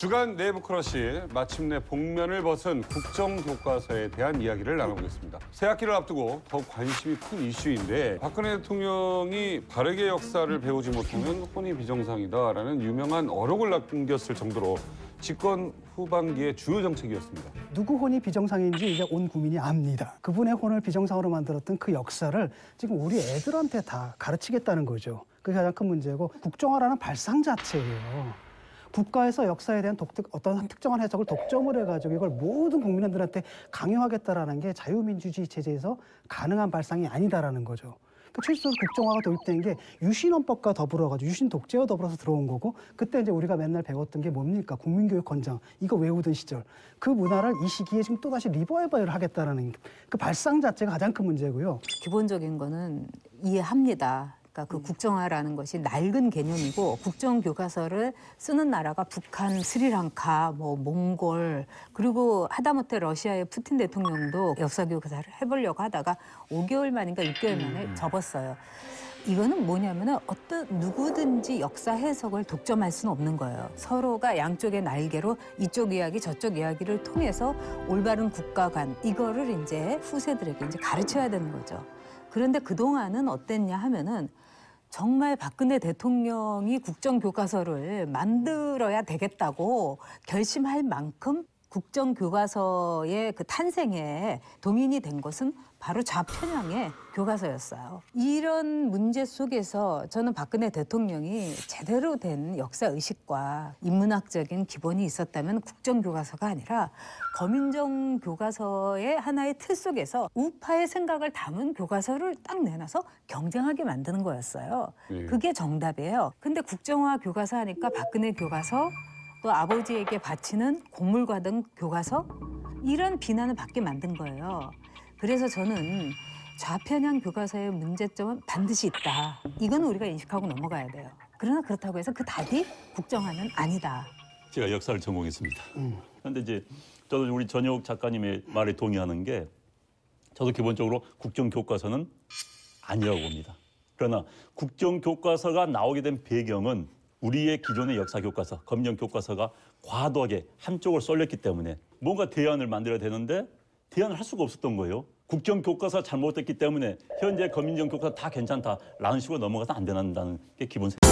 주간 내부 크러쉬, 마침내 복면을 벗은 국정교과서에 대한 이야기를 나눠보겠습니다. 새학기를 앞두고 더욱 관심이 큰 이슈인데 박근혜 대통령이 바르게 역사를 배우지 못하면 혼이 비정상이다라는 유명한 어록을 남겼을 정도로 집권 후반기의 주요 정책이었습니다. 누구 혼이 비정상인지 이제 온 국민이 압니다. 그분의 혼을 비정상으로 만들었던 그 역사를 지금 우리 애들한테 다 가르치겠다는 거죠. 그게 가장 큰 문제고, 국정화라는 발상 자체예요. 국가에서 역사에 대한 어떤 특정한 해석을 독점을 해가지고 이걸 모든 국민들한테 강요하겠다라는 게 자유민주주의 체제에서 가능한 발상이 아니다라는 거죠. 최초로 국정화가 도입된 게 유신헌법과 더불어가지고 유신 독재와 더불어서 들어온 거고, 그때 이제 우리가 맨날 배웠던 게 뭡니까? 국민교육헌장, 이거 외우던 시절. 그 문화를 이 시기에 지금 또다시 리바이벌을 하겠다라는 그 발상 자체가 가장 큰 문제고요. 기본적인 거는 이해합니다. 그러니까 그 국정화라는 것이 낡은 개념이고, 국정교과서를 쓰는 나라가 북한, 스리랑카, 몽골, 그리고 하다못해 러시아의 푸틴 대통령도 역사교과서를 해보려고 하다가 5개월 만인가 6개월 만에 접었어요. 이거는 뭐냐면은 누구든지 역사 해석을 독점할 수는 없는 거예요. 서로가 양쪽의 날개로 이쪽 이야기 저쪽 이야기를 통해서 올바른 국가 관, 이거를 이제 후세들에게 이제 가르쳐야 되는 거죠. 그런데 그동안은 어땠냐 하면은 정말 박근혜 대통령이 국정교과서를 만들어야 되겠다고 결심할 만큼 국정교과서의 그 탄생에 동인이 된 것은 바로 좌편향의 교과서였어요. 이런 문제 속에서 저는 박근혜 대통령이 제대로 된 역사의식과 인문학적인 기본이 있었다면 국정교과서가 아니라 검인정 교과서의 하나의 틀 속에서 우파의 생각을 담은 교과서를 딱 내놔서 경쟁하게 만드는 거였어요. 그게 정답이에요. 근데 국정화 교과서 하니까 박근혜 교과서, 또 아버지에게 바치는 곡물과등 교과서, 이런 비난을 받게 만든 거예요. 그래서 저는 좌편향 교과서의 문제점은 반드시 있다. 이건 우리가 인식하고 넘어가야 돼요. 그러나 그렇다고 해서 그 답이 국정화는 아니다. 제가 역사를 전공했습니다. 그런데 이제 저도 우리 전혁 작가님의 말에 동의하는 게, 저도 기본적으로 국정교과서는 아니라고 봅니다. 그러나 국정교과서가 나오게 된 배경은 우리의 기존의 역사교과서, 검정교과서가 과도하게 한쪽을 쏠렸기 때문에 뭔가 대안을 만들어야 되는데 대안을 할 수가 없었던 거예요. 국정교과서 잘못됐기 때문에 현재 검인정 교과서 다 괜찮다라는 식으로 넘어가서 안 된다는 게 기본 생각입니다.